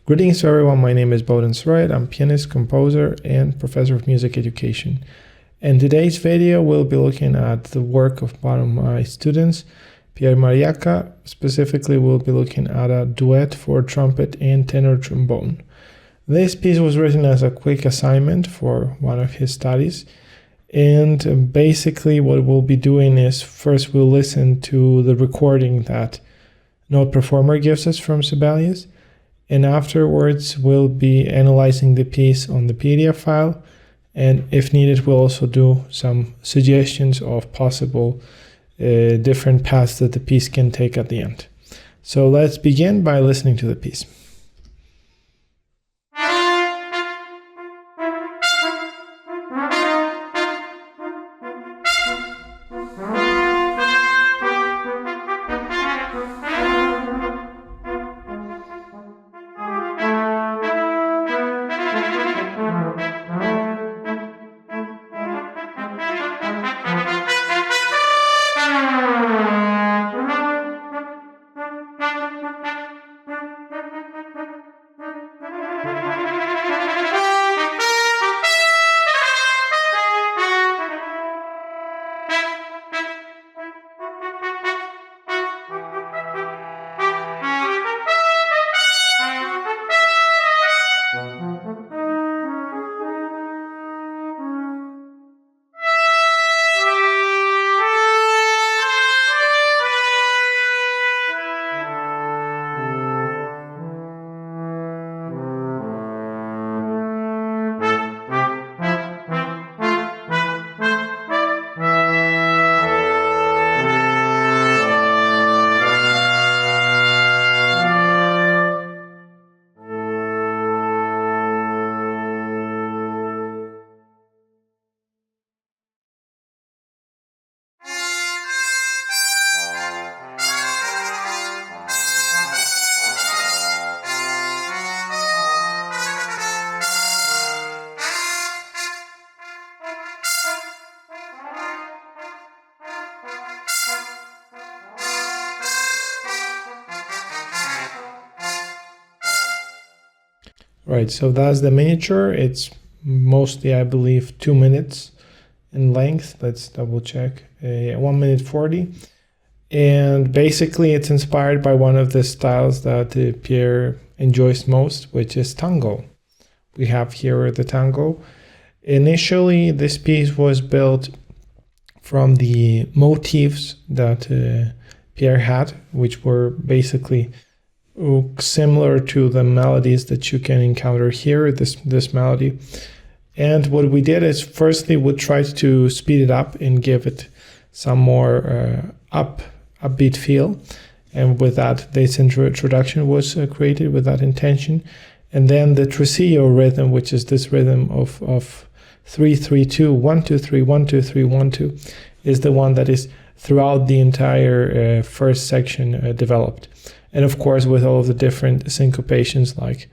Greetings to everyone, my name is Syroyid. I'm pianist, composer, and professor of music education. In today's video, we'll be looking at the work of one of my students, Pierre Mariaca. Specifically, we'll be looking at a duet for trumpet and tenor trombone. This piece was written as a quick assignment for one of his studies. And basically what we'll be doing is first we'll listen to the recording that Note Performer gives us from Sibelius. And afterwards, we'll be analyzing the piece on the PDF file. And if needed, we'll also do some suggestions of possible different paths that the piece can take at the end. So let's begin by listening to the piece. Right, so that's the miniature. It's mostly, I believe, 2 minutes in length. Let's double check. 1 minute 40. And basically it's inspired by one of the styles that Pierre enjoys most, which is tango. We have here the tango. Initially, this piece was built from the motifs that Pierre had, which were basically similar to the melodies that you can encounter here, this melody. And what we did is firstly we tried to speed it up and give it some more upbeat feel, and with that this introduction was created with that intention. And then the tresillo rhythm, which is this rhythm of 3-3-2, 1-2-3, 1-2-3, 1-2, is the one that is throughout the entire first section developed. And of course, with all of the different syncopations like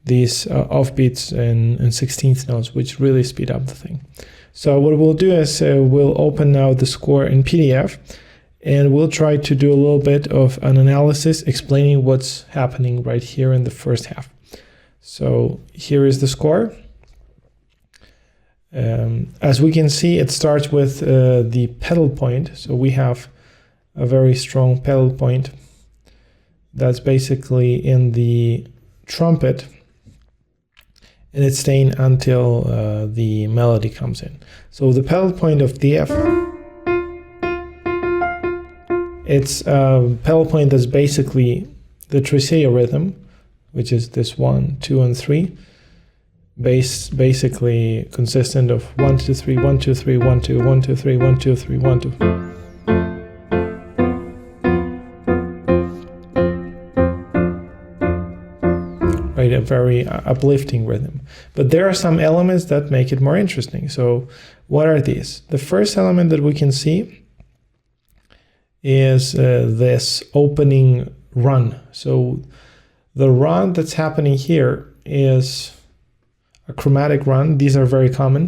these offbeats and 16th notes, which really speed up the thing. So what we'll do is we'll open now the score in PDF, and we'll try to do a little bit of an analysis explaining what's happening right here in the first half. So here is the score. As we can see, it starts with the pedal point. So we have a very strong pedal point that's basically in the trumpet, and it's staying until the melody comes in. So the pedal point of the F, it's a pedal point that's basically the tresillo rhythm, which is this 1, 2, and 3, basically consistent of 1, 2, 3, 1, 2, 3, 1, 2, 1, 2, 3, 1, 2, 3, 1, 2. Right, a very uplifting rhythm. But there are some elements that make it more interesting. So what are these? The first element that we can see is this opening run. So the run that's happening here is a chromatic run. These are very common,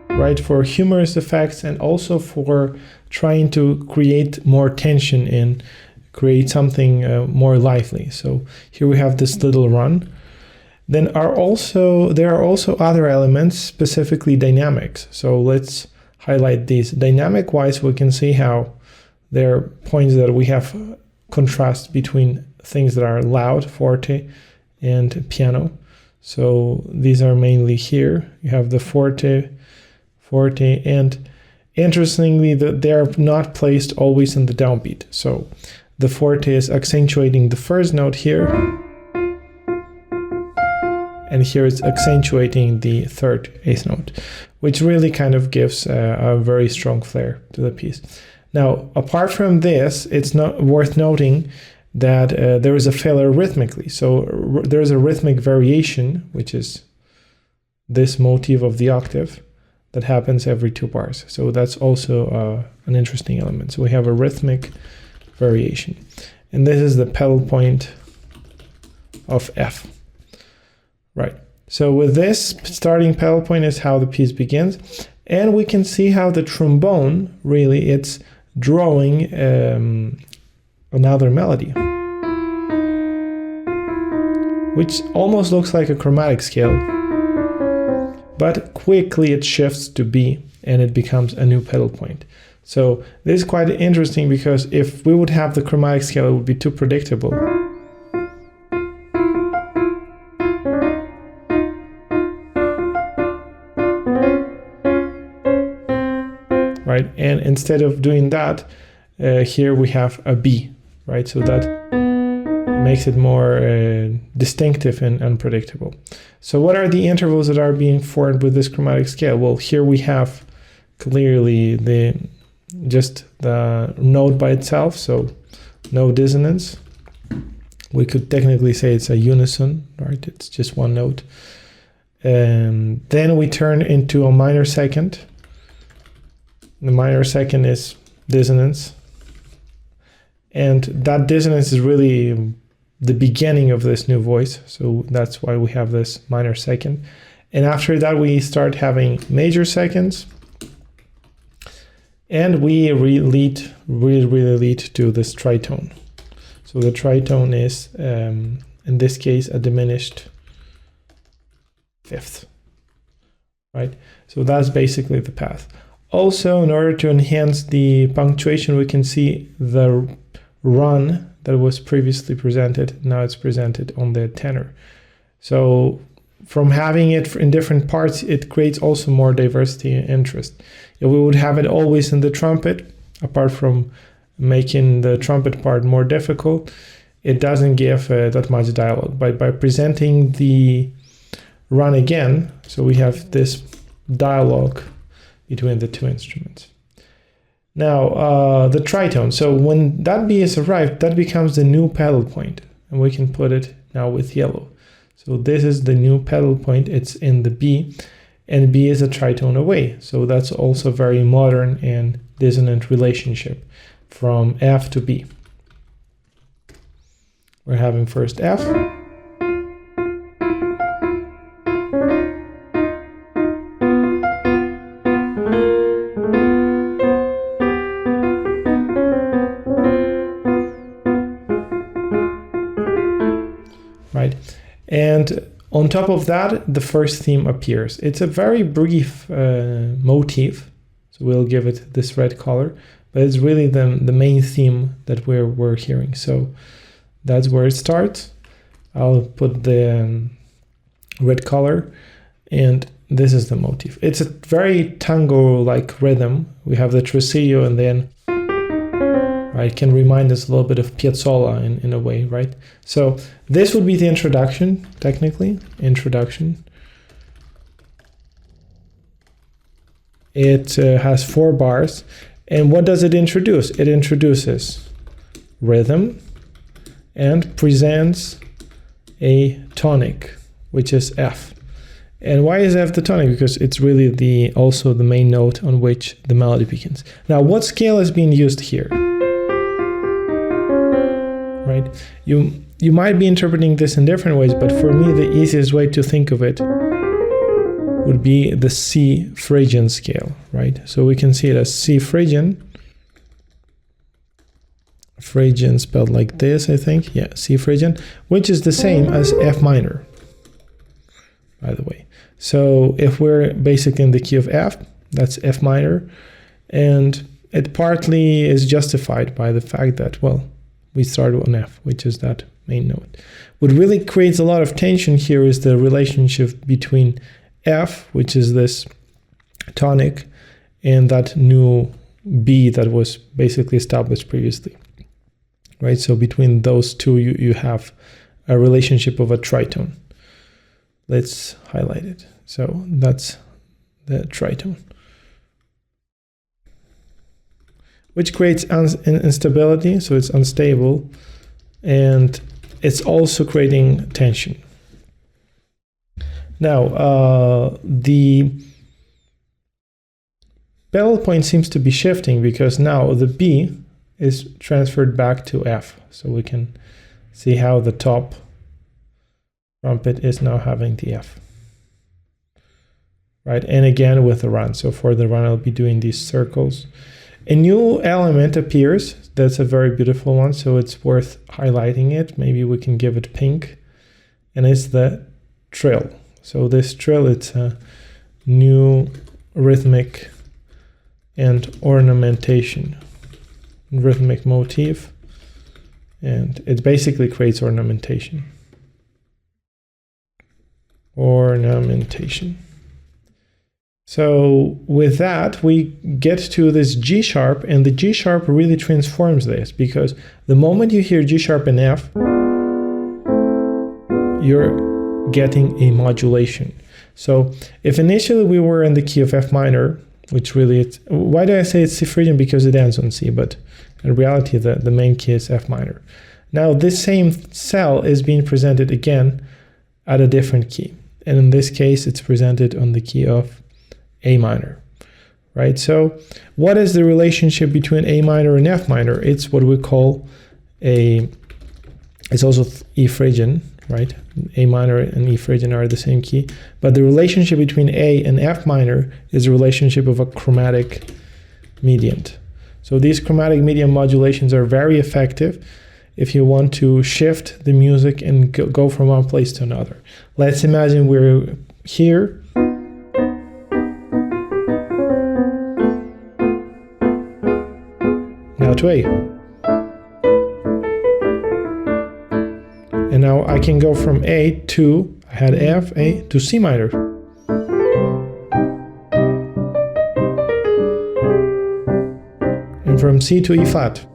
right, for humorous effects and also for trying to create more tension in create something more lively. So here we have this little run. Then there are also other elements, specifically dynamics. So let's highlight these. Dynamic wise, we can see how there are points that we have contrast between things that are loud, forte, and piano. So these are mainly here. You have the forte, and interestingly, they are not placed always in the downbeat. So the forte is accentuating the first note here, and here it's accentuating the third eighth note, which really kind of gives a very strong flair to the piece. Now, apart from this, it's not worth noting that there is a failure rhythmically. So there's a rhythmic variation, which is this motif of the octave that happens every 2 bars. So that's also an interesting element. So we have a rhythmic variation. And this is the pedal point of F. Right. So with this starting pedal point is how the piece begins. And we can see how the trombone, really, it's drawing another melody, which almost looks like a chromatic scale, but quickly it shifts to B and it becomes a new pedal point. So this is quite interesting, because if we would have the chromatic scale, it would be too predictable. Right? And instead of doing that, here we have a B, right? So that makes it more distinctive and unpredictable. So what are the intervals that are being formed with this chromatic scale? Well, here we have clearly just the note by itself, so no dissonance. We could technically say it's a unison, right? It's just one note. And then we turn into a minor second. The minor second is dissonance. And that dissonance is really the beginning of this new voice. So that's why we have this minor second. And after that, we start having major seconds. And we really lead to this tritone. So the tritone is, in this case, a diminished fifth, right? So that's basically the path. Also, in order to enhance the punctuation, we can see the run that was previously presented. Now it's presented on the tenor. So from having it in different parts, it creates also more diversity and interest. If we would have it always in the trumpet, apart from making the trumpet part more difficult, it doesn't give that much dialogue. But by presenting the run again, so we have this dialogue between the two instruments. Now, the tritone. So when that B is arrived, that becomes the new pedal point, and we can put it now with yellow. So this is the new pedal point. It's in the B, and B is a tritone away. So that's also very modern and dissonant relationship from F to B. We're having first F. Right, and on top of that, the first theme appears. It's a very brief motif, so we'll give it this red color, but it's really the main theme that we're hearing. So that's where it starts. I'll put the red color, and this is the motif. It's a very tango-like rhythm. We have the tresillo, and then right, can remind us a little bit of Piazzolla in a way, right? So this would be the introduction, technically, introduction. It has 4 bars, and what does it introduce? It introduces rhythm and presents a tonic, which is F. And why is F the tonic? Because it's really also the main note on which the melody begins. Now, what scale is being used here? Right? You might be interpreting this in different ways, but for me, the easiest way to think of it would be the C Phrygian scale, right? So we can see it as C Phrygian, Phrygian spelled like this, I think. Yeah, C Phrygian, which is the same as F minor, by the way. So if we're basically in the key of F, that's F minor, and it partly is justified by the fact that, well, we start on F, which is that main note. What really creates a lot of tension here is the relationship between F, which is this tonic, and that new B that was basically established previously, right? So between those two, you have a relationship of a tritone. Let's highlight it. So that's the tritone, which creates instability, so it's unstable, and it's also creating tension. Now, the pedal point seems to be shifting because now the B is transferred back to F. So we can see how the top trumpet is now having the F. Right, and again with the run. So for the run, I'll be doing these circles. A new element appears. That's a very beautiful one, so it's worth highlighting it. Maybe we can give it pink. And it's the trill. So this trill, it's a new rhythmic and ornamentation, rhythmic motif, and it basically creates ornamentation. So with that, we get to this G sharp, and the G sharp really transforms this, because the moment you hear G sharp and F, you're getting a modulation. So if initially we were in the key of F minor, which really, why do I say it's C Phrygian? Because it ends on C, but in reality, the main key is F minor. Now this same cell is being presented again at a different key. And in this case, it's presented on the key of A minor, right? So what is the relationship between A minor and F minor? It's what we call it's also E Phrygian, right? A minor and E Phrygian are the same key, but the relationship between A and F minor is a relationship of a chromatic mediant. So these chromatic mediant modulations are very effective if you want to shift the music and go from one place to another. Let's imagine we're here. Now to A. And now I can go from A to, I had F, A, to C minor. And from C to E flat.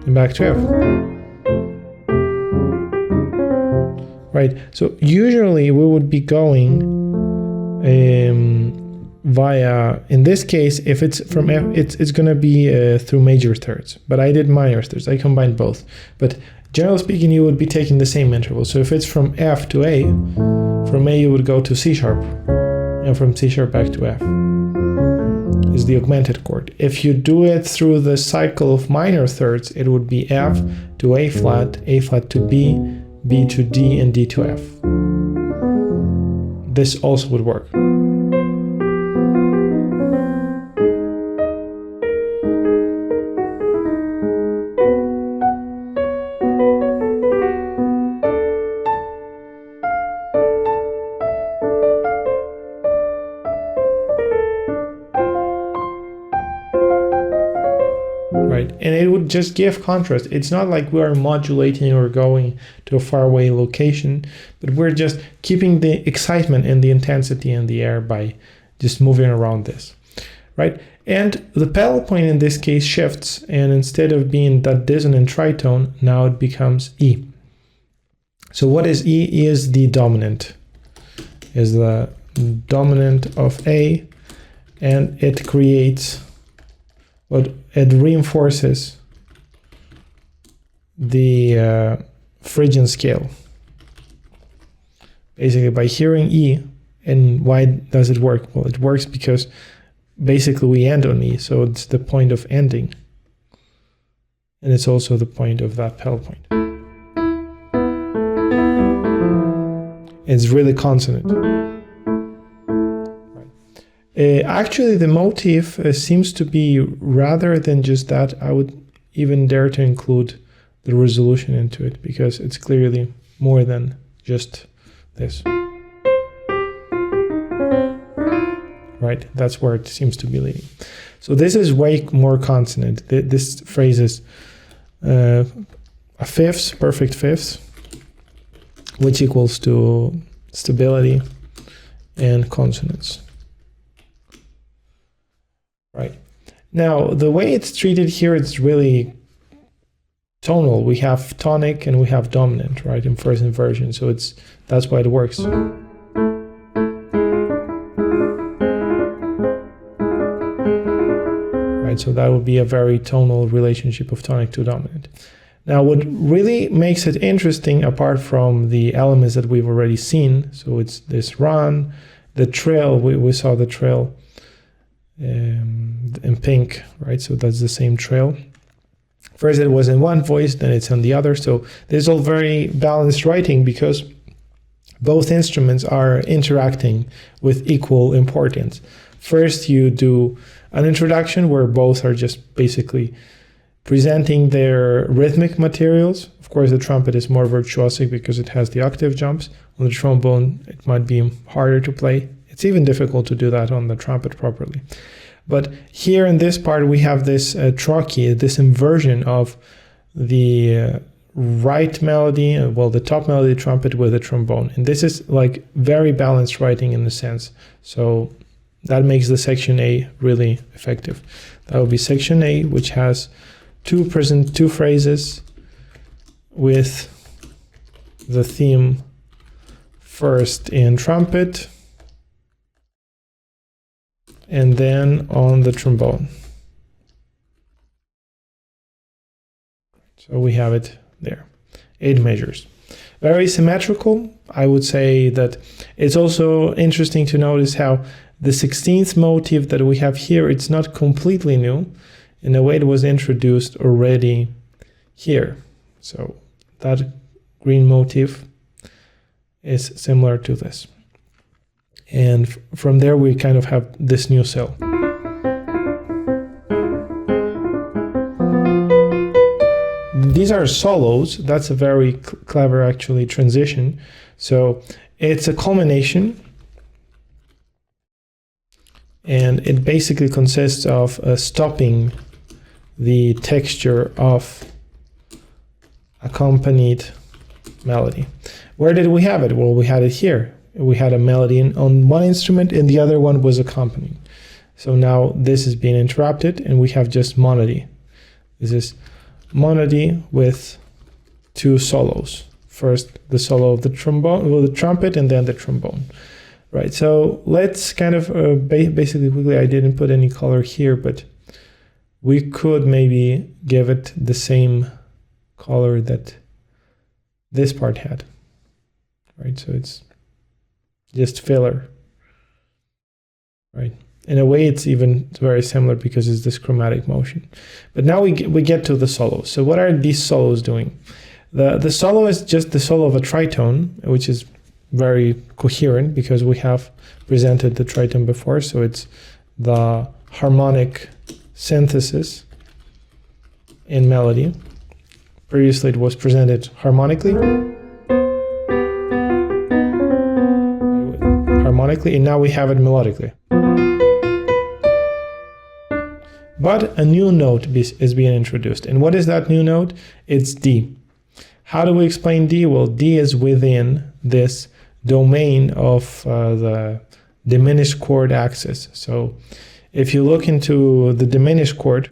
And back to F. Right, so usually we would be going via, in this case, if it's from F, it's going to be through major thirds, but I did minor thirds. I combined both. But generally speaking, you would be taking the same interval. So if it's from F to A, from A you would go to C sharp, and from C sharp back to F is the augmented chord. If you do it through the cycle of minor thirds, it would be F to A flat to B, B to D, and D to F. This also would work. Right, and it would just give contrast. It's not like we are modulating or going to a faraway location, but we're just keeping the excitement and the intensity in the air by just moving around this, right? And the pedal point in this case shifts, and instead of being that dissonant tritone, now it becomes E. So what is E? E is the dominant, is the dominant of A, and it creates what it reinforces the Phrygian scale. Basically, by hearing E, and why does it work? Well, it works because basically we end on E, so it's the point of ending. And it's also the point of that pedal point. It's really consonant. Right. Actually, the motif seems to be, rather than just that, I would even dare to include the resolution into it, because it's clearly more than just this. Right, that's where it seems to be leading. So this is way more consonant. This phrase is a fifths, perfect fifths, which equals to stability and consonance. Right. Now, the way it's treated here, it's really tonal. We have tonic and we have dominant, right, in first inversion. So that's why it works. Right, so that would be a very tonal relationship of tonic to dominant. Now, what really makes it interesting, apart from the elements that we've already seen, so it's this run, the trill, we saw the trill in pink, right? So that's the same trill. First it was in one voice, then it's on the other. So there's all very balanced writing because both instruments are interacting with equal importance. First you do an introduction where both are just basically presenting their rhythmic materials. Of course, the trumpet is more virtuosic because it has the octave jumps. On the trombone, it might be harder to play. It's even difficult to do that on the trumpet properly. But here in this part, we have this trochee, this inversion of the right melody, well, the top melody trumpet with the trombone. And this is like very balanced writing in a sense. So that makes the section A really effective. That would be section A, which has two phrases with the theme first in trumpet and then on the trombone. So we have it there. 8 measures. Very symmetrical. I would say that it's also interesting to notice how the 16th motif that we have here, it's not completely new. In a way, it was introduced already here. So that green motif is similar to this. And from there, we kind of have this new cell. These are solos. That's a very clever, actually, transition. So it's a culmination. And it basically consists of stopping the texture of accompanied melody. Where did we have it? Well, we had it here. We had a melody on one instrument and the other one was accompanying. So now this is being interrupted and we have just monody. This is monody with 2 solos. First the solo of the trombone, well, the trumpet, and then the trombone. Right, so let's kind of basically quickly, I didn't put any color here, but we could maybe give it the same color that this part had. Right, so it's just filler. Right, in a way it's even very similar because it's this chromatic motion. But now we get to the solos. So what are these solos doing? The solo is just the solo of a tritone, which is very coherent because we have presented the tritone before, so it's the harmonic synthesis in melody. Previously it was presented harmonically, and now we have it melodically. But a new note is being introduced. And what is that new note? It's D. How do we explain D? Well, D is within this domain of the diminished chord axis. So if you look into the diminished chord,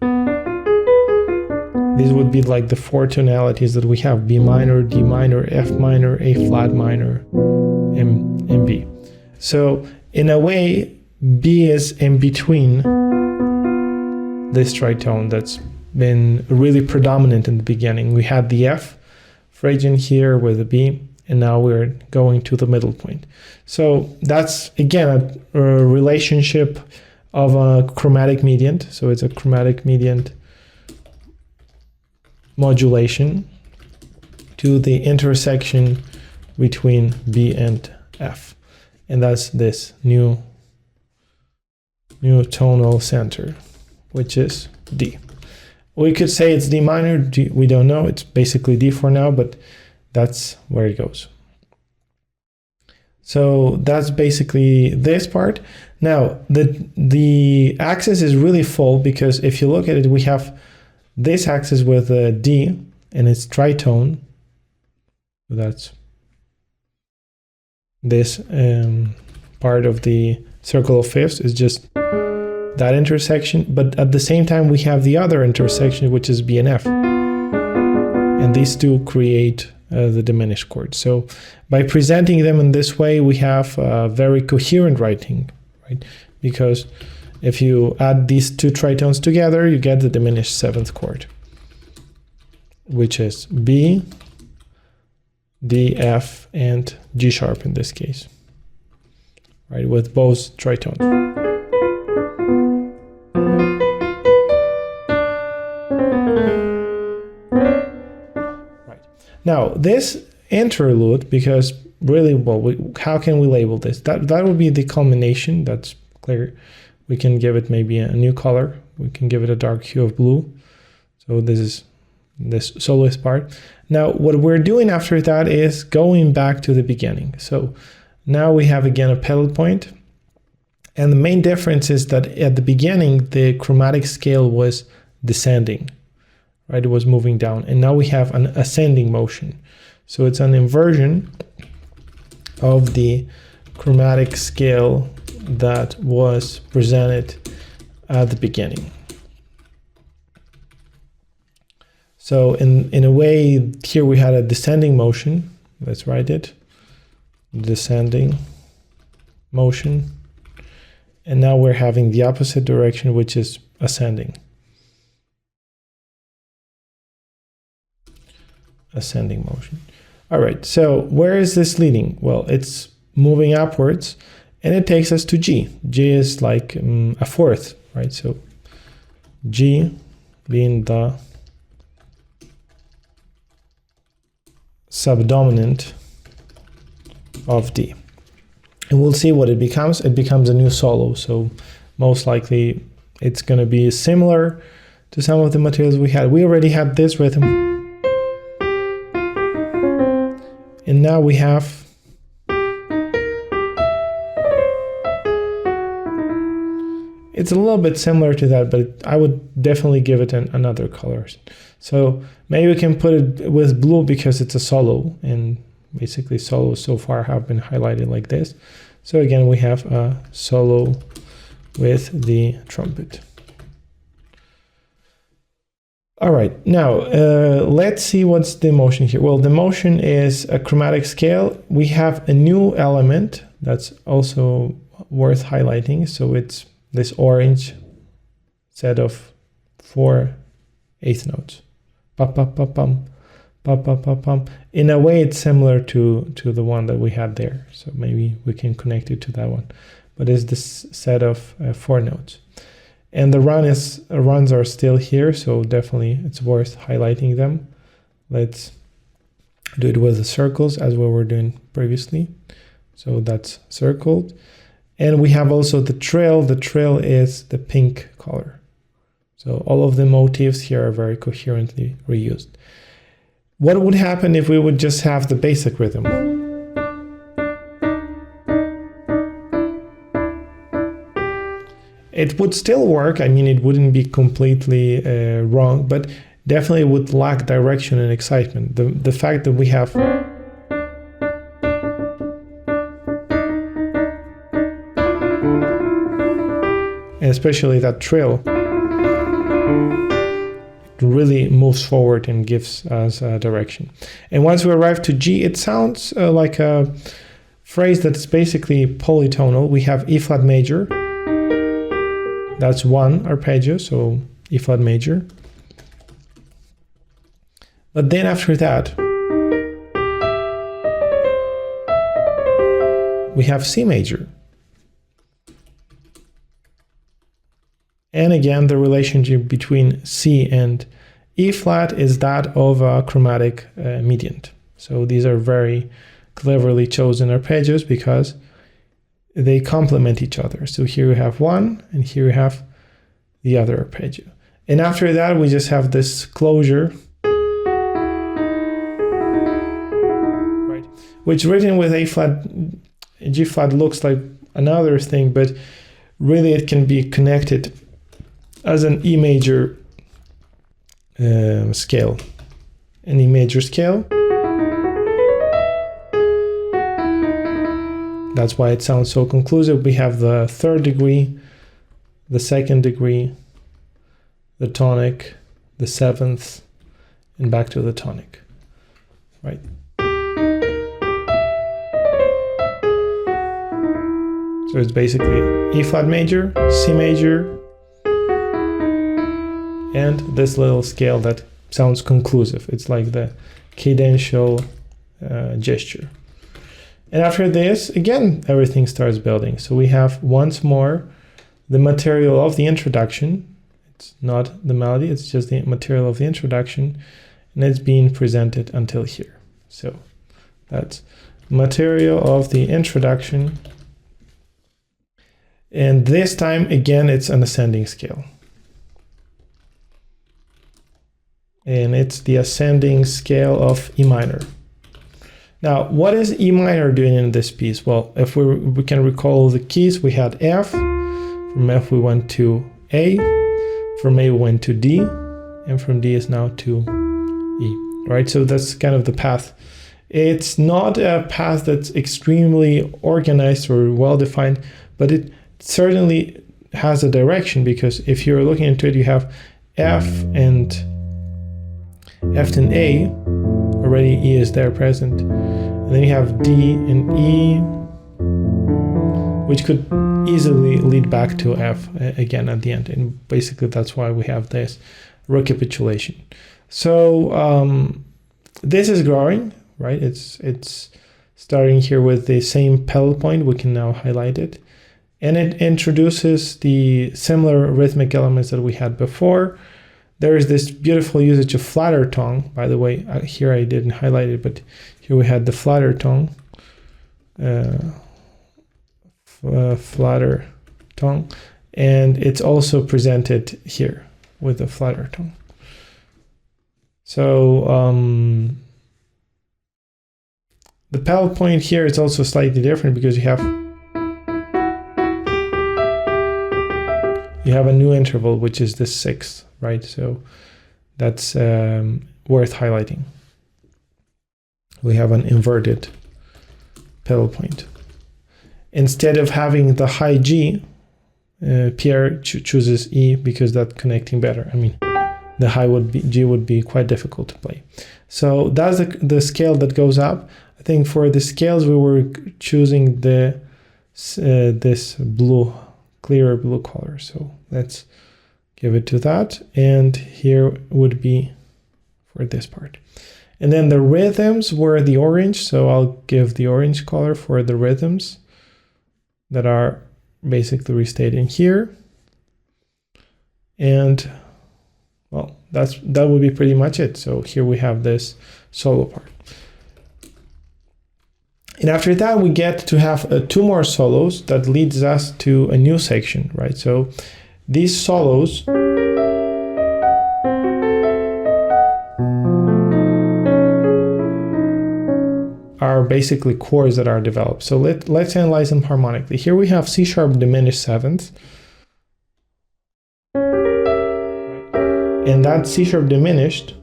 these would be like the 4 tonalities that we have: B minor, D minor, F minor, A flat minor, and B. So in a way, B is in between this tritone that's been really predominant in the beginning. We had the F phrygian here with the B, and now we're going to the middle point. So that's, again, a relationship of a chromatic mediant. So it's a chromatic mediant modulation to the intersection between B and F. And that's this new new tonal center, which is D. We could say it's D minor, D, we don't know, it's basically D for now, but that's where it goes. So that's basically this part. Now, the axis is really full because if you look at it, we have this axis with a D and it's tritone. So that's this part of the circle of fifths is just that intersection, but at the same time we have the other intersection, which is B and F. And these two create the diminished chord. So by presenting them in this way, we have a very coherent writing, right? Because if you add these two tritones together, you get the diminished seventh chord, which is B, D, F, and G sharp in this case, right? With both tritones. Now, this interlude, because really, well, how can we label this? That would be the culmination, that's clear. We can give it maybe a new color. We can give it a dark hue of blue. So this is this soloist part. Now, what we're doing after that is going back to the beginning. So now we have again a pedal point. And the main difference is that at the beginning, the chromatic scale was descending. Right, it was moving down, and now we have an ascending motion. So it's an inversion of the chromatic scale that was presented at the beginning. So in a way, here we had a descending motion. Let's write it. Descending motion. And now we're having the opposite direction, which is ascending. Ascending motion. All right, so where is this leading? Well, it's moving upwards and it takes us to G. G is like a fourth, right? So G being the subdominant of D. And we'll see what it becomes. It becomes a new solo. So most likely it's going to be similar to some of the materials we had. We already had this rhythm. And now we have it's a little bit similar to that, but I would definitely give it another color. So maybe we can put it with blue because it's a solo, and basically solos so far have been highlighted like this. So again, we have a solo with the trumpet. All right, now let's see what's the motion here. Well, the motion is a chromatic scale. We have a new element that's also worth highlighting. So it's this orange set of 4 eighth notes. Pa pa pa pum, pa pa pa pum. In a way, it's similar to the one that we had there. So maybe we can connect it to that one. But it's this set of 4 notes. And the runs are still here, so definitely it's worth highlighting them. Let's do it with the circles as we were doing previously. So that's circled. And we have also the trill. The trill is the pink color. So all of the motifs here are very coherently reused. What would happen if we would just have the basic rhythm? It would still work. I mean, it wouldn't be completely wrong, but definitely would lack direction and excitement. The fact that we have and especially that trill, it really moves forward and gives us direction. And once we arrive to G, it sounds like a phrase that's basically polytonal. We have E flat major. That's 1 arpeggio, so E flat major. But then after that, we have C major. And again, the relationship between C and E flat is that of a chromatic mediant. So these are very cleverly chosen arpeggios because they complement each other. So here we have one, and here we have the other arpeggio. And after that, we just have this closure, right? Which written with A flat, G flat looks like another thing, but really it can be connected as an E major scale. An E major scale. That's why it sounds so conclusive. We have the third degree, the second degree, the tonic, the seventh, and back to the tonic, right? So it's basically E flat major, C major, and this little scale that sounds conclusive. It's like the cadential gesture. And after this, again, everything starts building. So we have once more the material of the introduction. It's not the melody, it's just the material of the introduction, and it's being presented until here. So that's material of the introduction. And this time, again, it's an ascending scale. And it's the ascending scale of E minor. Now, what is E minor doing in this piece? Well, if we can recall the keys, we had F. From F we went to A. From A we went to D. And from D is now to E, right? So that's kind of the path. It's not a path that's extremely organized or well-defined, but it certainly has a direction, because if you're looking into it, you have F and A. Already E is there present. And then you have D and E, which could easily lead back to F again at the end. And basically that's why we have this recapitulation. So this is growing, right? It's starting here with the same pedal point. We can now highlight it. And it introduces the similar rhythmic elements that we had before. There is this beautiful usage of flatter tongue. By the way, here I didn't highlight it, but here we had the flatter tongue. Flatter tongue. And it's also presented here with the flatter tongue. So the pedal point here is also slightly different, because you have a new interval, which is the sixth, right? So that's worth highlighting. We have an inverted pedal point. Instead of having the high G, Pierre chooses E, because that's connecting better. I mean, the high G would be quite difficult to play. So that's the scale that goes up. I think for the scales we were choosing this blue, clearer blue color. So let's give it to that. And here would be for this part. And then the rhythms were the orange. So I'll give the orange color for the rhythms that are basically restated here. And well, that would be pretty much it. So here we have this solo part. And after that, we get to have two more solos that leads us to a new section, right? So these solos are basically chords that are developed. So let's analyze them harmonically. Here we have C sharp diminished seventh. And that C sharp diminished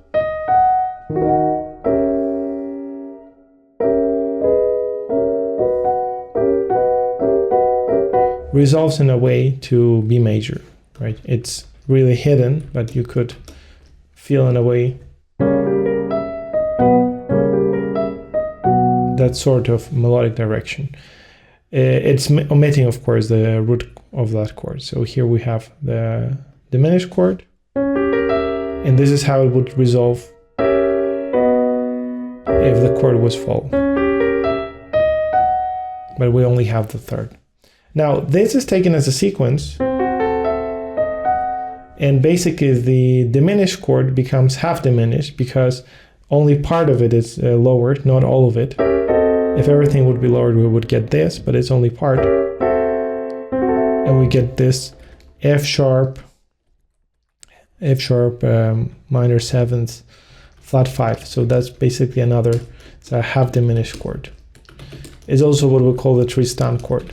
resolves in a way to B major, right? It's really hidden, but you could feel in a way that sort of melodic direction. It's omitting, of course, the root of that chord. So here we have the diminished chord, and this is how it would resolve if the chord was full. But we only have the third. Now, this is taken as a sequence, and basically the diminished chord becomes half diminished because only part of it is lowered, not all of it. If everything would be lowered, we would get this, but it's only part. we get this F sharp minor 7th, flat 5. So that's basically another, it's a half diminished chord. It's also what we call the Tristan chord.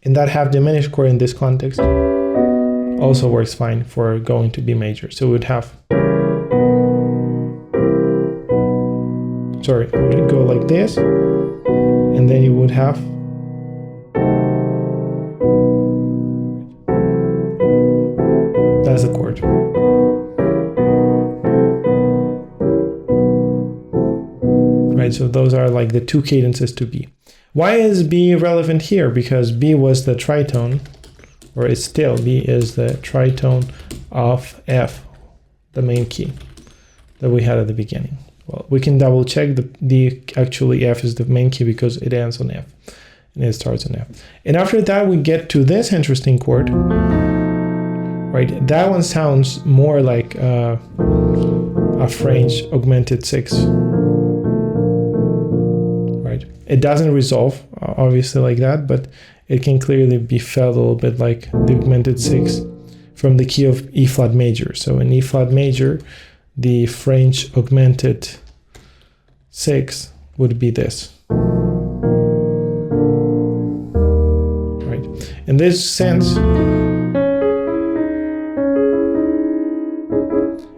And that half diminished chord in this context also works fine for going to B major. So we would have, sorry, it would go like this, and then you would have, that's the chord. Right, so those are like the two cadences to B. Why is B relevant here? Because B was the tritone, or it's still, B is the tritone of F, the main key that we had at the beginning. Well, we can double check actually F is the main key because it ends on F and it starts on F. And after that, we get to this interesting chord, right? That one sounds more like a French augmented 6. It doesn't resolve, obviously, like that, but it can clearly be felt a little bit like the augmented 6 from the key of E flat major. So in E flat major, the French augmented 6 would be this. Right. In this sense,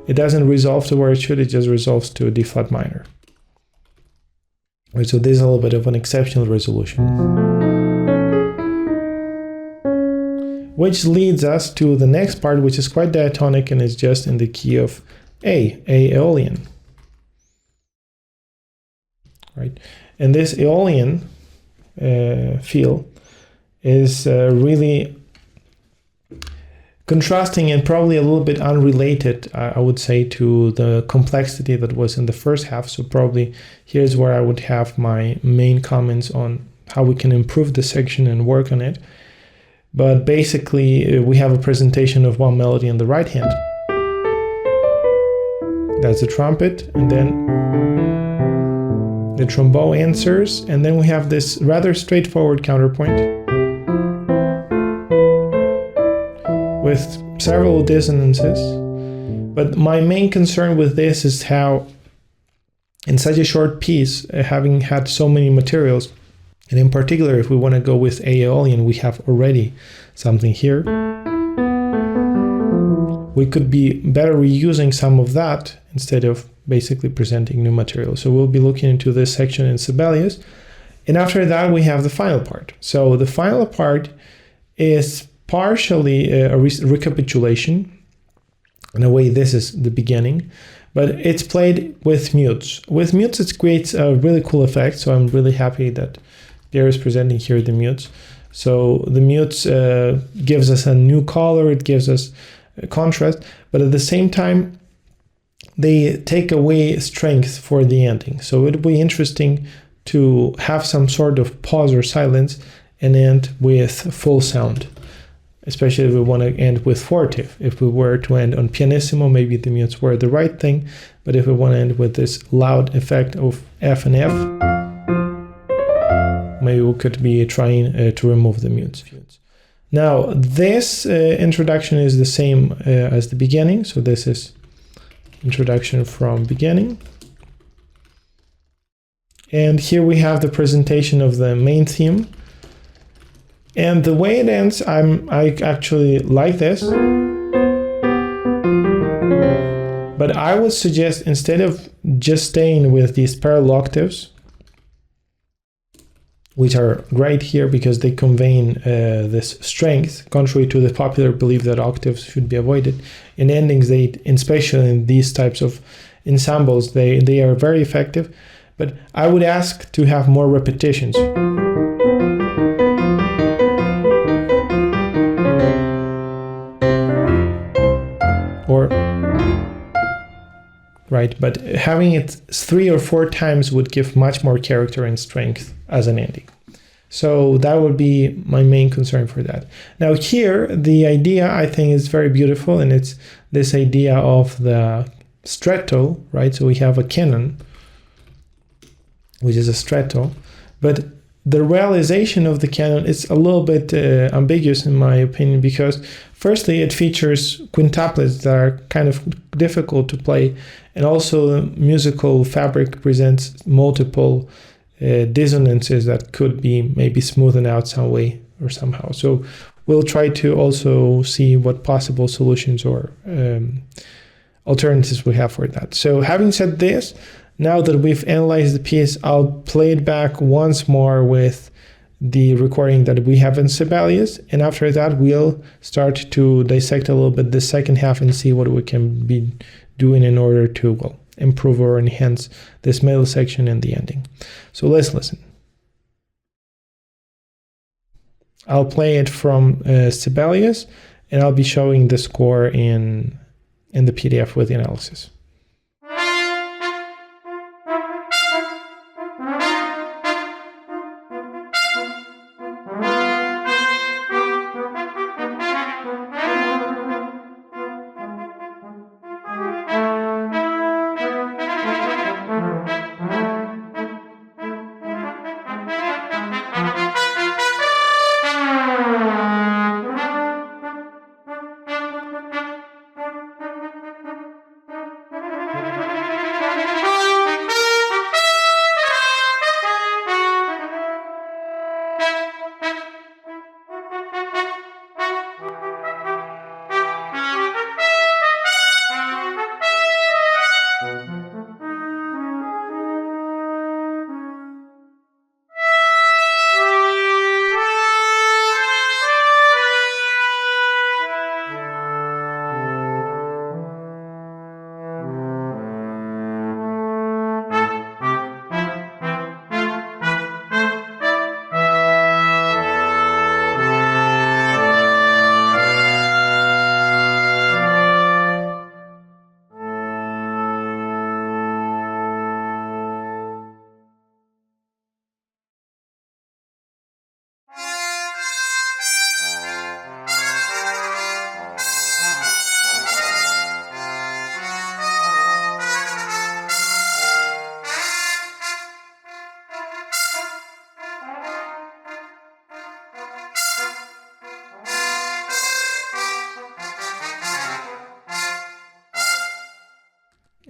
it doesn't resolve to where it should, it just resolves to a D flat minor. Right, so this is a little bit of an exceptional resolution. Which leads us to the next part, which is quite diatonic and is just in the key of A Aeolian. Right, and this Aeolian feel is really contrasting and probably a little bit unrelated, I would say, to the complexity that was in the first half. So probably here's where I would have my main comments on how we can improve the section and work on it. But basically, we have a presentation of one melody in the right hand. That's the trumpet, and then the trombone answers, and then we have this rather straightforward counterpoint with several dissonances. But my main concern with this is how in such a short piece, having had so many materials, and in particular if we want to go with Aeolian, we have already something here. We could be better reusing some of that instead of basically presenting new material. So we'll be looking into this section in Sibelius. And after that, we have the final part. So the final part is partially a recapitulation. In a way, this is the beginning, but it's played with mutes. With mutes, it creates a really cool effect. So I'm really happy that Pierre is presenting here the mutes. So the mutes gives us a new color, it gives us a contrast, but at the same time, they take away strength for the ending. So it'll be interesting to have some sort of pause or silence and end with full sound. Especially if we want to end with fortive. If we were to end on pianissimo, maybe the mutes were the right thing. But if we want to end with this loud effect of F and F, maybe we could be trying to remove the mutes. Now, this introduction is the same as the beginning. So this is introduction from beginning. And here we have the presentation of the main theme. And the way it ends, I actually like this. But I would suggest, instead of just staying with these parallel octaves, which are great here because they convey this strength, contrary to the popular belief that octaves should be avoided. In endings, especially in these types of ensembles, they are very effective. But I would ask to have more repetitions. Right, but having it 3 or 4 times would give much more character and strength as an ending. So that would be my main concern for that. Now here, the idea I think is very beautiful, and it's this idea of the stretto, right? So we have a canon, which is a stretto, but the realization of the canon is a little bit ambiguous in my opinion, because firstly it features quintuplets that are kind of difficult to play, and also the musical fabric presents multiple dissonances that could be maybe smoothened out some way or somehow. So we'll try to also see what possible solutions or alternatives we have for that. So having said this, now that we've analyzed the piece, I'll play it back once more with the recording that we have in Sibelius, and after that we'll start to dissect a little bit the second half and see what we can be doing in order to, well, improve or enhance this middle section and the ending. So let's listen. I'll play it from Sibelius, and I'll be showing the score in the PDF with the analysis.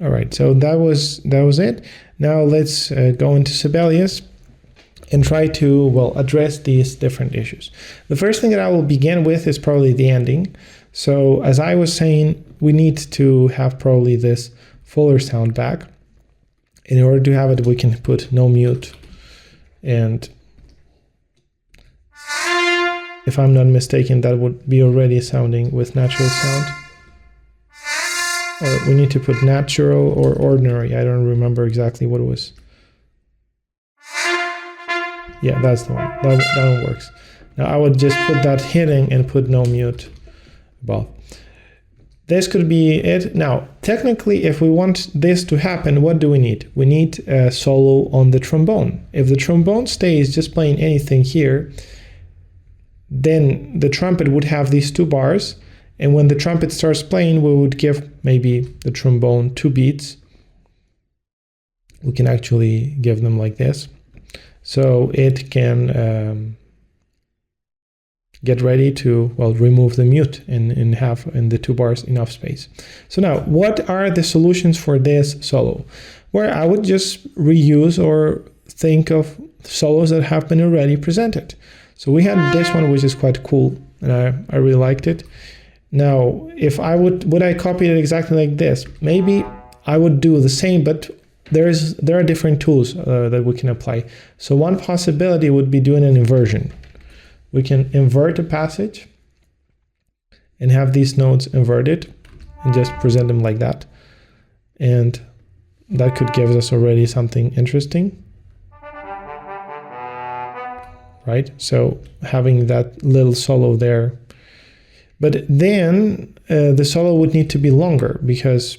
All right, so that was it. Now let's go into Sibelius and try to, well, address these different issues. The first thing that I will begin with is probably the ending. So as I was saying, we need to have probably this fuller sound back. In order to have it, we can put no mute, and if I'm not mistaken, that would be already sounding with natural sound. Or we need to put natural or ordinary. I don't remember exactly what it was. Yeah, that's the one. That one works. Now I would just put that hitting and put no mute above. This could be it. Now, technically, if we want this to happen, what do we need? We need a solo on the trombone. If the trombone stays just playing anything here, then the trumpet would have these two bars. And when the trumpet starts playing, we would give maybe the trombone 2 beats. We can actually give them like this. So it can get ready to, well, remove the mute and have in the 2 bars enough space. So now, what are the solutions for this solo? Where I would just reuse or think of solos that have been already presented. So we had this one, which is quite cool, and I really liked it. Now, if I would I copy it exactly like this? Maybe I would do the same, but there are different tools that we can apply. So one possibility would be doing an inversion. We can invert a passage and have these notes inverted and just present them like that. And that could give us already something interesting. Right? So having that little solo there. But then the solo would need to be longer, because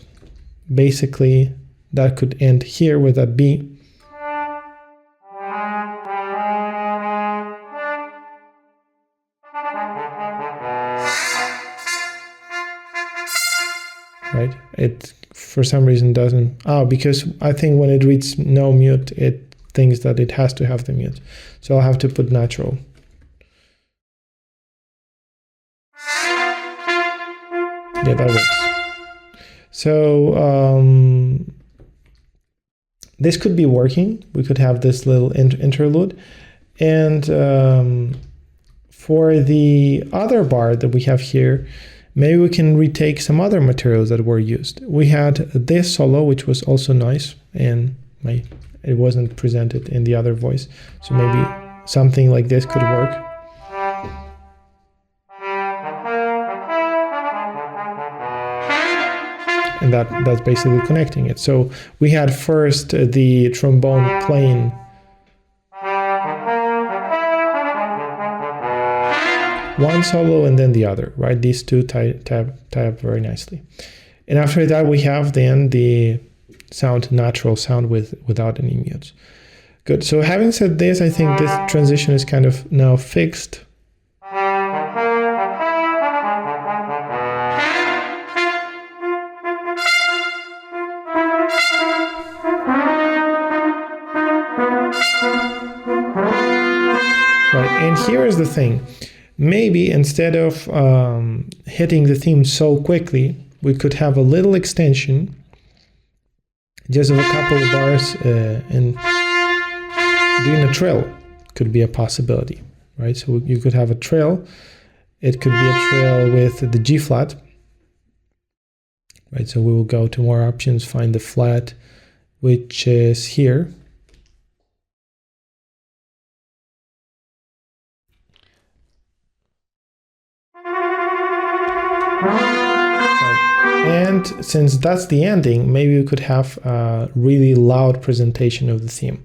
basically that could end here with that B. Right? It for some reason doesn't. Oh, because I think when it reads no mute, it things that it has to have the mute. So I'll have to put natural. Yeah, that works. So this could be working. We could have this little interlude. And for the other bar that we have here, maybe we can retake some other materials that were used. We had this solo, which was also nice, and it wasn't presented in the other voice. So maybe something like this could work. And that's basically connecting it. So we had first the trombone playing one solo and then the other, right? These two tie up very nicely. And after that, we have then the natural sound without any mutes. Good. So having said this, I think this transition is kind of now fixed. Right, and here is the thing. Maybe instead of hitting the theme so quickly, we could have a little extension, just of a couple of bars, and doing a trill could be a possibility, right? So you could have a trill. It could be a trill with the G flat, right? So we will go to more options, find the flat, which is here. And since that's the ending, maybe we could have a really loud presentation of the theme.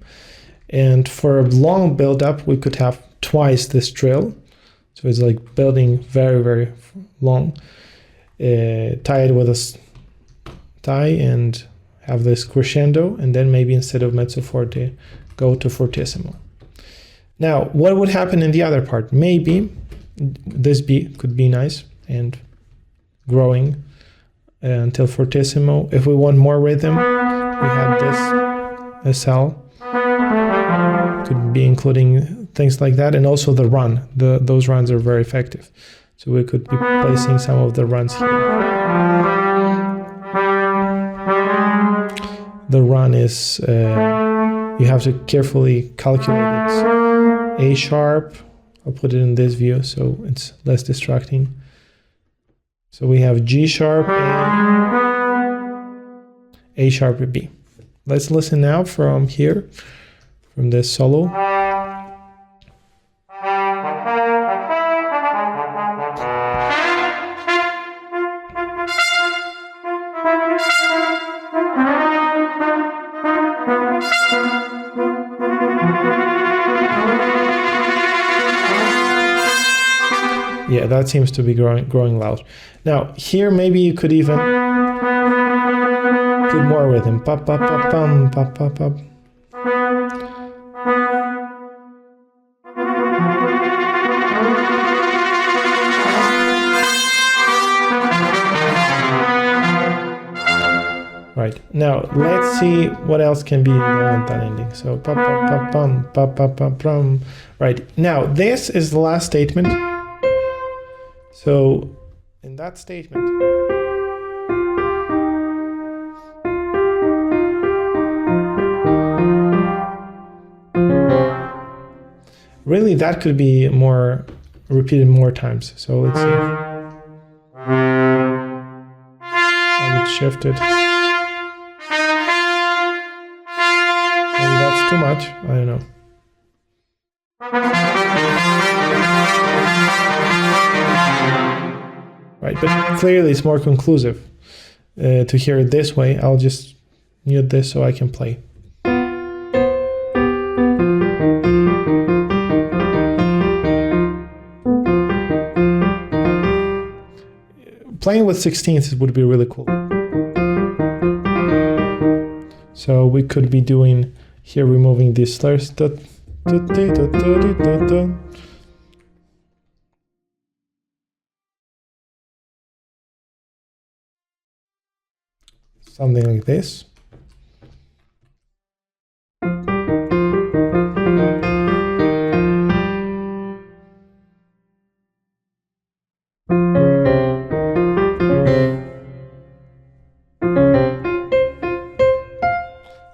And for a long build-up, we could have twice this trill. So it's like building very, very long. Tie it with a tie and have this crescendo. And then maybe instead of mezzo forte, go to fortissimo. Now, what would happen in the other part? Maybe this beat could be nice and growing until fortissimo. If we want more rhythm, we had this SL. Could be including things like that, and also the run. Those runs are very effective. So we could be placing some of the runs here. The run is, you have to carefully calculate it. A sharp, I'll put it in this view so it's less distracting. So we have G sharp, A sharp, B. Let's listen now from here, from this solo. Yeah, that seems to be growing loud. Now, here maybe you could even put more rhythm. Pop, pop, pop, pum, pop, pop, pop. Right, now let's see what else can be in that ending. So, pop, pop, pop, pum, pop, pop, pop, pum. Right, now this is the last statement. So, in that statement, really that could be more repeated more times. So let's see. I would shift it. Maybe that's too much. I don't know. Right, but clearly it's more conclusive to hear it this way. I'll just mute this so I can play. Playing with 16ths would be really cool. So we could be doing here, removing these slurs. Something like this.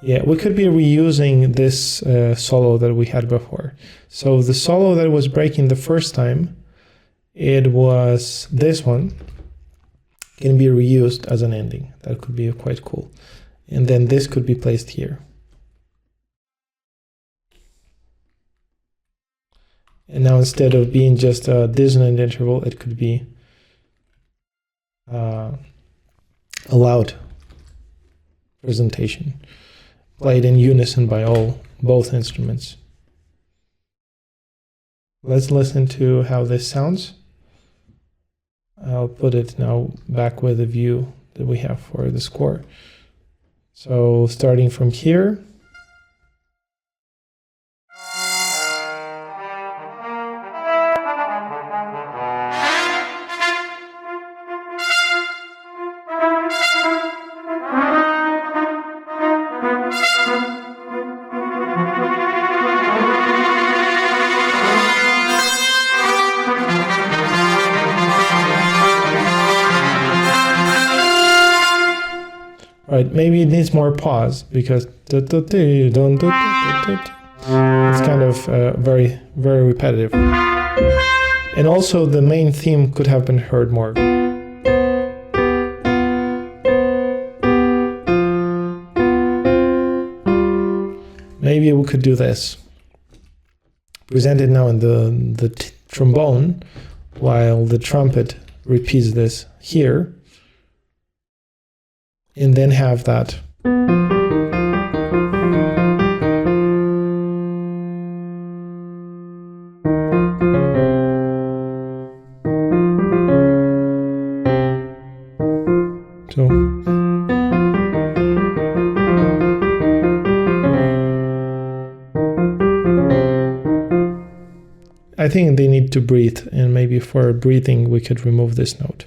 Yeah, we could be reusing this solo that we had before. So the solo that was breaking the first time, it was this one, can be reused as an ending. That could be quite cool. And then this could be placed here. And now instead of being just a dissonant interval, it could be a loud presentation, played in unison by both instruments. Let's listen to how this sounds. I'll put it now back with the view that we have for the score. So starting from here. Right, maybe it needs more pause because it's kind of very, very repetitive. And also the main theme could have been heard more. Maybe we could do this. Present it now in the trombone, while the trumpet repeats this here. And then have that. So I think they need to breathe, and maybe for breathing we could remove this note.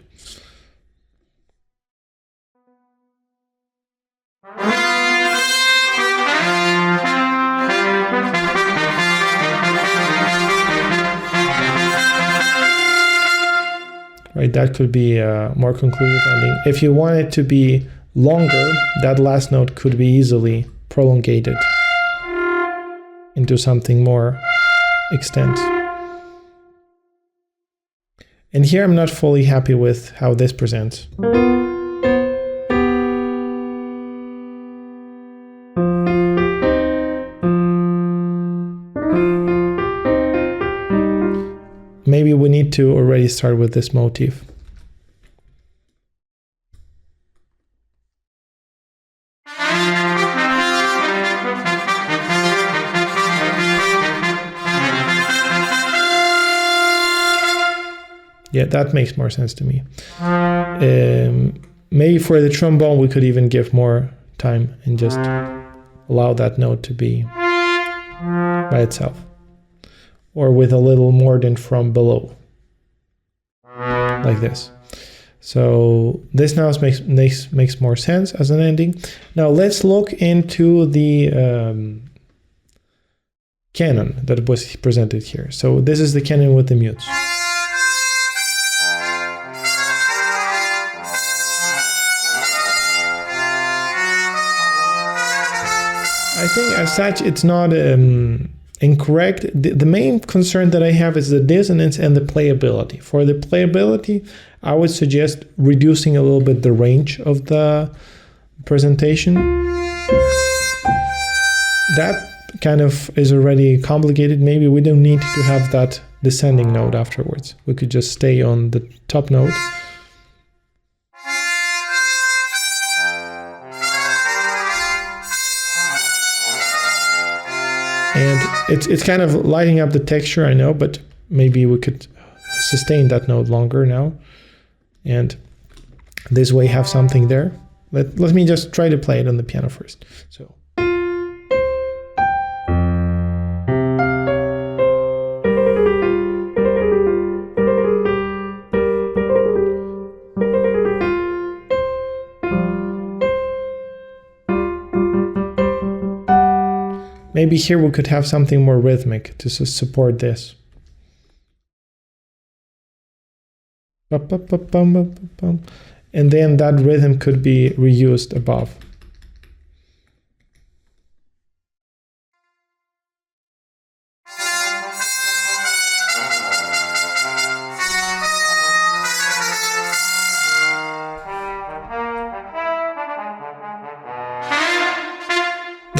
Right, that could be a more conclusive ending. If you want it to be longer, that last note could be easily prolongated into something more extent. And here I'm not fully happy with how this presents. Maybe we need to already start with this motif. Yeah, that makes more sense to me. Maybe for the trombone we could even give more time and just allow that note to be by itself, or with a little mordent from below, like this. So this now makes more sense as an ending. Now let's look into the canon that was presented here. So this is the canon with the mutes. I think as such it's not incorrect. The main concern that I have is the dissonance and the playability. For the playability, I would suggest reducing a little bit the range of the presentation. That kind of is already complicated. Maybe we don't need to have that descending note afterwards. We could just stay on the top note. And it's kind of lighting up the texture, I know, but maybe we could sustain that note longer now. And this way have something there. Let me just try to play it on the piano first. So. Maybe here we could have something more rhythmic to support this. And then that rhythm could be reused above.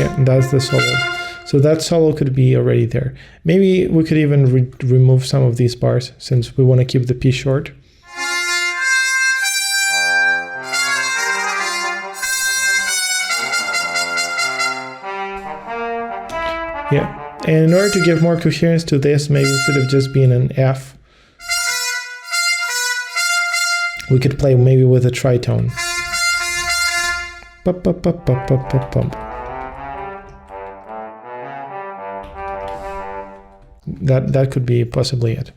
Yeah, that's the solo. So that solo could be already there. Maybe we could even remove some of these bars since we want to keep the piece short. Yeah, and in order to give more coherence to this, maybe instead of just being an F, we could play maybe with a tritone. That could be possibly it.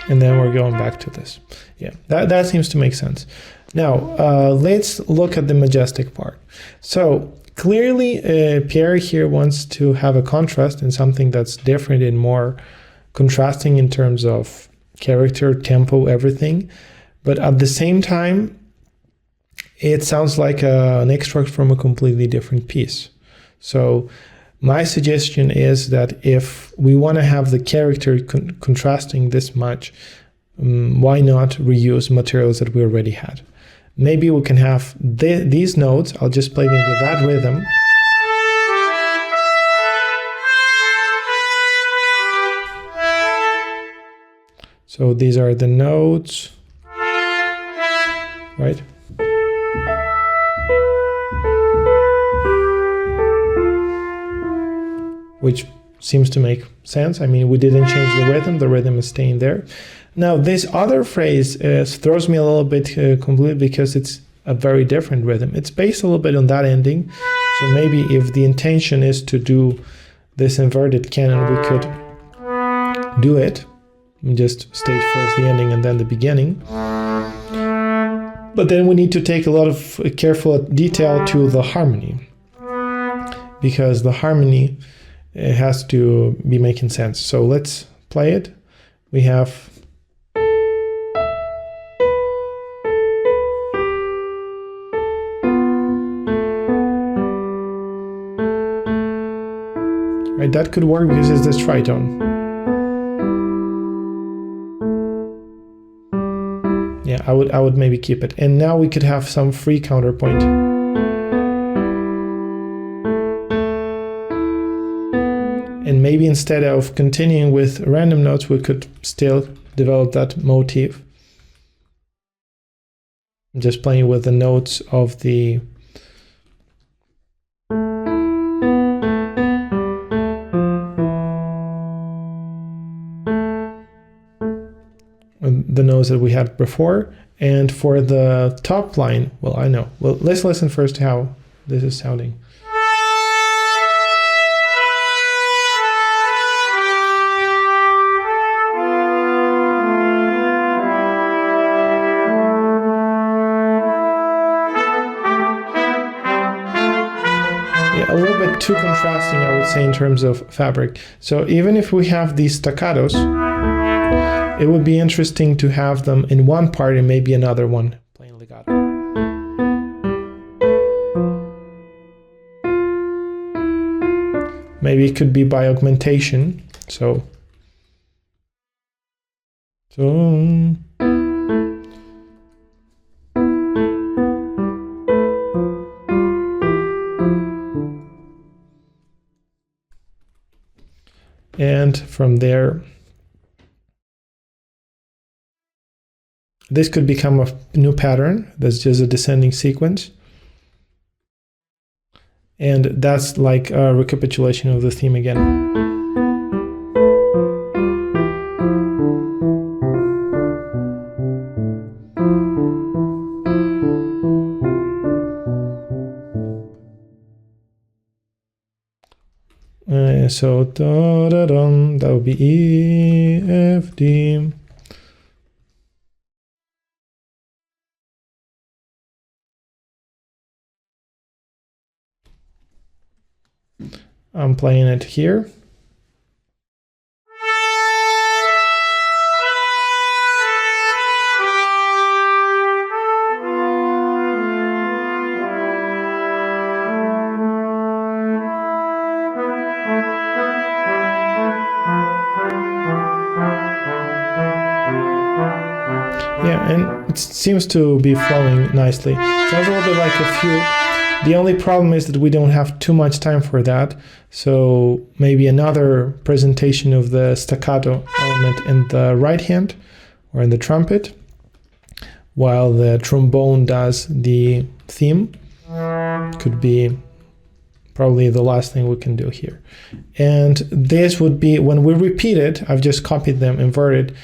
And then we're going back to this. Yeah, that seems to make sense. Now, let's look at the Majestic part. So clearly, Pierre here wants to have a contrast and something that's different and more contrasting in terms of character, tempo, everything. But at the same time, it sounds like an extract from a completely different piece. So my suggestion is that if we want to have the character contrasting this much, why not reuse materials that we already had? Maybe we can have these notes. I'll just play them with that rhythm. So these are the notes, right? Which seems to make sense. I mean, we didn't change the rhythm is staying there. Now, this other phrase throws me a little bit completely because it's a very different rhythm. It's based a little bit on that ending. So maybe if the intention is to do this inverted canon, we could do it. Just state first the ending and then the beginning. But then we need to take a lot of careful detail to the harmony, because the harmony has to be making sense. So let's play it. We have right, that could work because it's this tritone. Yeah, I would maybe keep it. And now we could have some free counterpoint. And maybe instead of continuing with random notes, we could still develop that motif. I'm just playing with the notes of the notes that we had before. And for the top line, well, I know. Well, let's listen first to how this is sounding. A little bit too contrasting, I would say, in terms of fabric. So even if we have these staccatos, it would be interesting to have them in one part and maybe another one playing legato. Maybe it could be by augmentation. So and from there, this could become a new pattern. That's just a descending sequence. And that's like a recapitulation of the theme again. So da da dum, that would be E, F, D. I'm playing it here. it seems to be flowing nicely. Sounds a little bit like a fugue. The only problem is that we don't have too much time for that. So maybe another presentation of the staccato element in the right hand or in the trumpet, while the trombone does the theme. Could be probably the last thing we can do here. And this would be, when we repeat it, I've just copied them, inverted,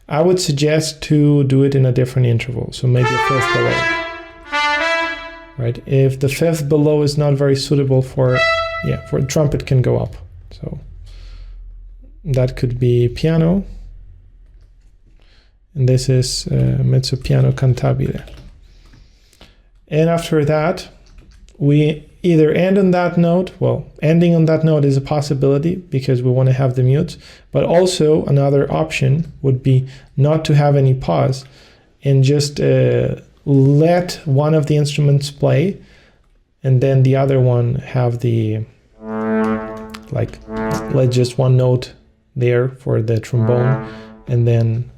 I would suggest to do it in a different interval. So maybe a fifth below. Right? If the fifth below is not very suitable for trumpet can go up. So that could be piano. And this is mezzo piano cantabile. And after that, we either end on that note. Well, ending on that note is a possibility because we want to have the mutes, but also another option would be not to have any pause and just let one of the instruments play and then the other one have the, like, let just one note there for the trombone, and then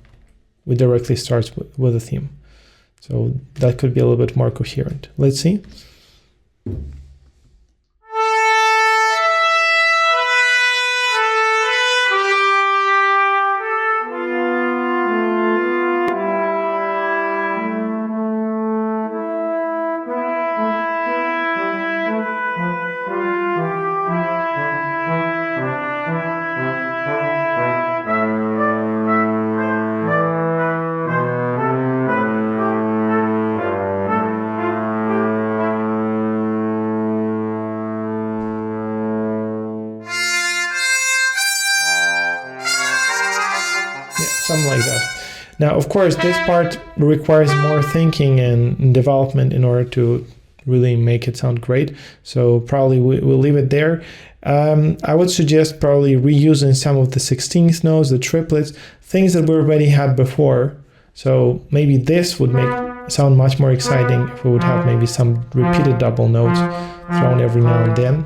we directly start with a theme. So that could be a little bit more coherent. Let's see. Something like that. Now, of course, this part requires more thinking and development in order to really make it sound great. So probably we'll leave it there. I would suggest probably reusing some of the 16th notes, the triplets, things that we already had before. So maybe this would sound much more exciting if we would have maybe some repeated double notes thrown every now and then,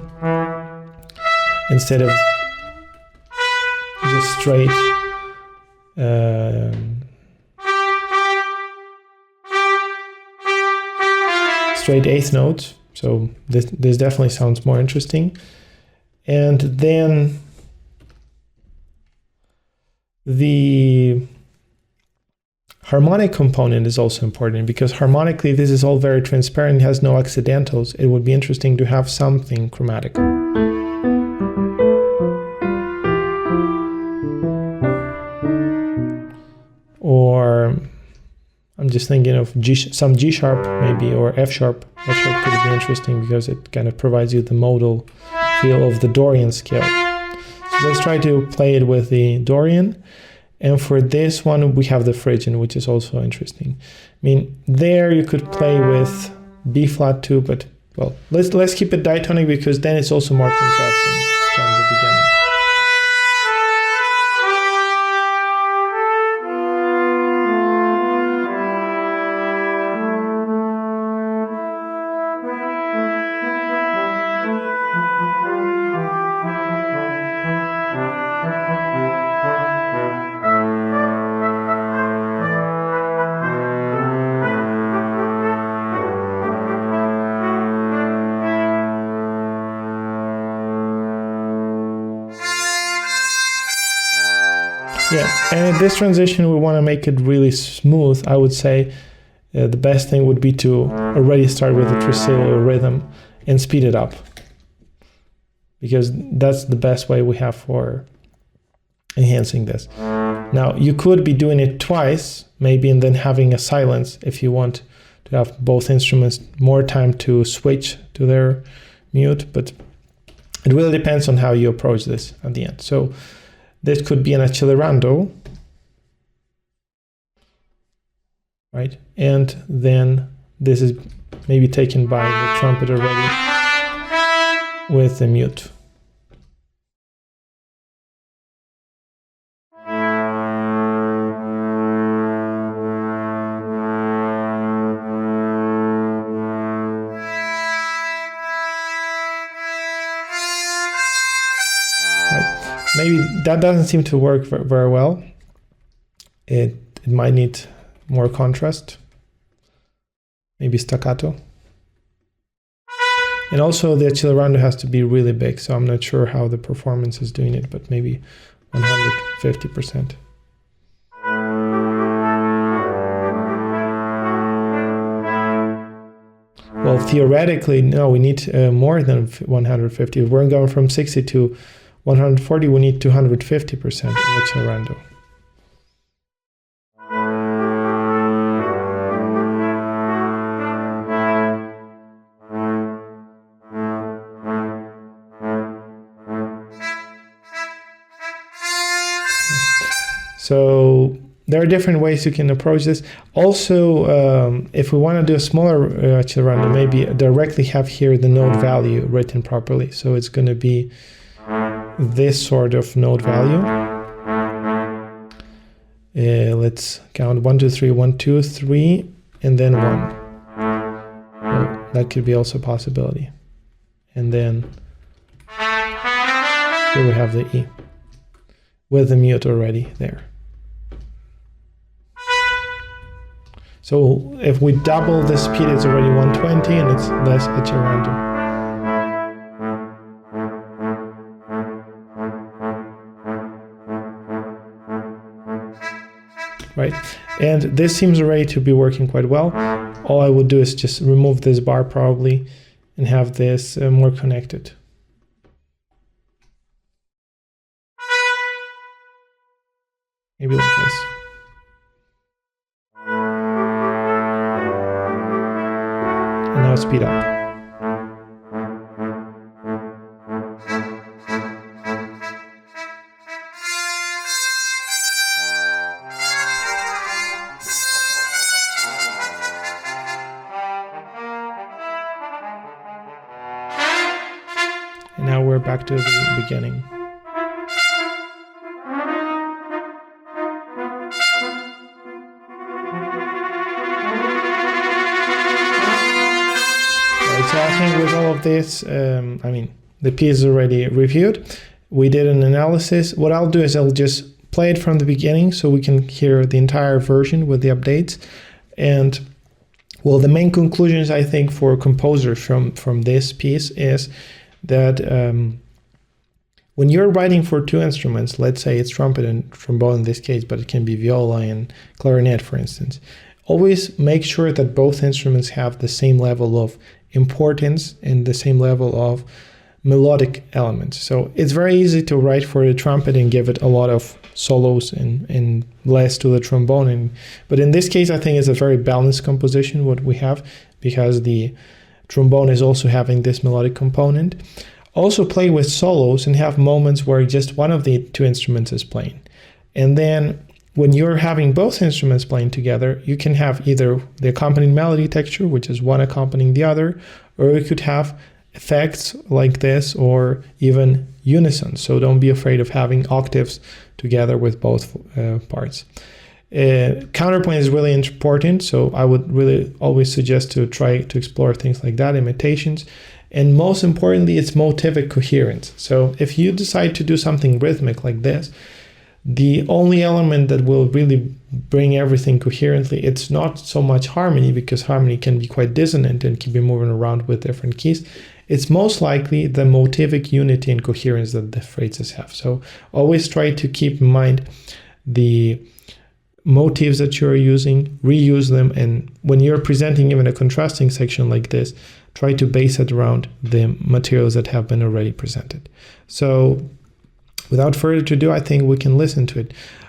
instead of just straight straight eighth notes. So this definitely sounds more interesting. And then the harmonic component is also important, because harmonically this is all very transparent, it has no accidentals. It would be interesting to have something chromatic. Or I'm just thinking of some G sharp maybe, or F sharp. F sharp could be interesting because it kind of provides you the modal feel of the Dorian scale. So let's try to play it with the Dorian. And for this one, we have the Phrygian, which is also interesting. I mean, there you could play with B flat too, but well, let's keep it diatonic because then it's also more contrasting from the beginning. Yeah, and in this transition, we want to make it really smooth. I would say the best thing would be to already start with a tresillo rhythm and speed it up, because that's the best way we have for enhancing this. Now, you could be doing it twice, maybe, and then having a silence if you want to have both instruments more time to switch to their mute, but it really depends on how you approach this at the end. So this could be an accelerando, right? And then this is maybe taken by the trumpet already with the mute. Maybe that doesn't seem to work very well. It might need more contrast. maybe staccato. And also the accelerando has to be really big, so I'm not sure how the performance is doing it, but maybe 150%. Well, theoretically, no, we need more than 150. If we're going from 60 to 140, we need 250% of accelerando. So there are different ways you can approach this. Also, if we want to do a smaller accelerando, maybe directly have here the note value written properly. So it's going to be this sort of note value. Let's count 1, 2, 3, 1, 2, 3, and then 1. Well, that could be also a possibility. And then here we have the E with the mute already there. So if we double the speed, it's already 120 and it's less accelerando. Right, and this seems already to be working quite well. All I would do is just remove this bar probably and have this more connected. Maybe like this. And now speed up. And now we're back to the beginning. So I think with all of this, I mean, the piece is already reviewed. We did an analysis. What I'll do is I'll just play it from the beginning so we can hear the entire version with the updates. And well, the main conclusions I think for composers from this piece is that when you're writing for two instruments, let's say it's trumpet and trombone in this case, but it can be viola and clarinet, for instance, always make sure that both instruments have the same level of importance and the same level of melodic elements. So it's very easy to write for the trumpet and give it a lot of solos and less to the trombone. But in this case, I think it's a very balanced composition, what we have, because the trombone is also having this melodic component. Also play with solos and have moments where just one of the two instruments is playing. And then when you're having both instruments playing together, you can have either the accompanying melody texture, which is one accompanying the other, or you could have effects like this, or even unison. So don't be afraid of having octaves together with both parts. Counterpoint is really important, so I would really always suggest to try to explore things like that, imitations. And most importantly, it's motivic coherence. So if you decide to do something rhythmic like this, the only element that will really bring everything coherently, it's not so much harmony, because harmony can be quite dissonant and can be moving around with different keys. It's most likely the motivic unity and coherence that the phrases have. So always try to keep in mind the motifs that you're using, reuse them, and when you're presenting even a contrasting section like this, try to base it around the materials that have been already presented. So without further ado, I think we can listen to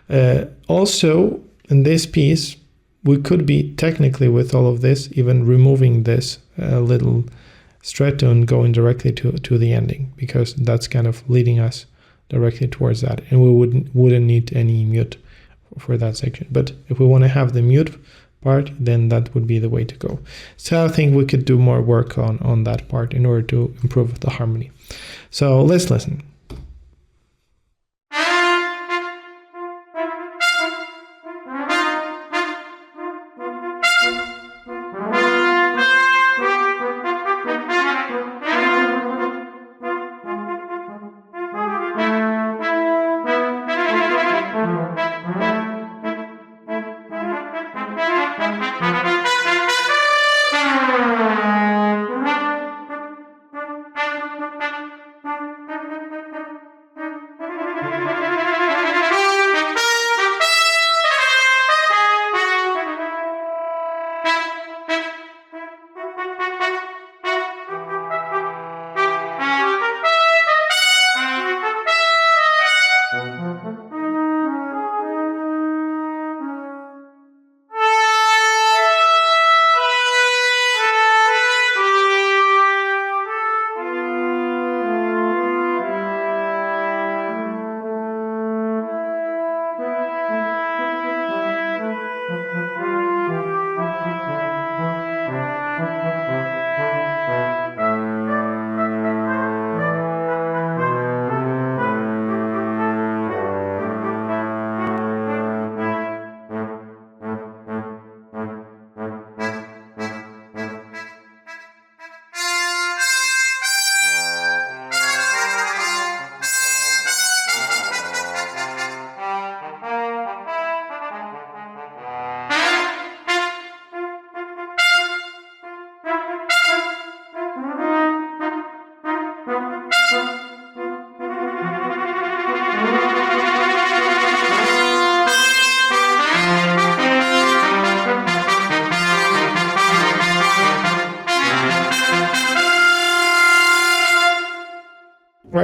it. Also, in this piece, we could be technically, with all of this, even removing this little stretto and going directly to the ending, because that's kind of leading us directly towards that, and we wouldn't need any mute for that section. But if we want to have the mute part, then that would be the way to go. So I think we could do more work on that part in order to improve the harmony. So let's listen.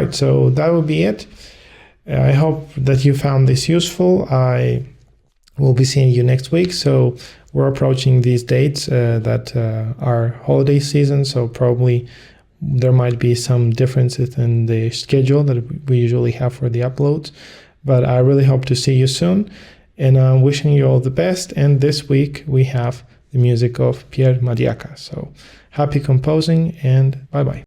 right, so that will be it. I hope that you found this useful. I will be seeing you next week. So we're approaching these dates that are holiday season. So probably there might be some differences in the schedule that we usually have for the uploads. But I really hope to see you soon. And I'm wishing you all the best. And this week we have the music of Pierre Mariaca. So happy composing and bye-bye.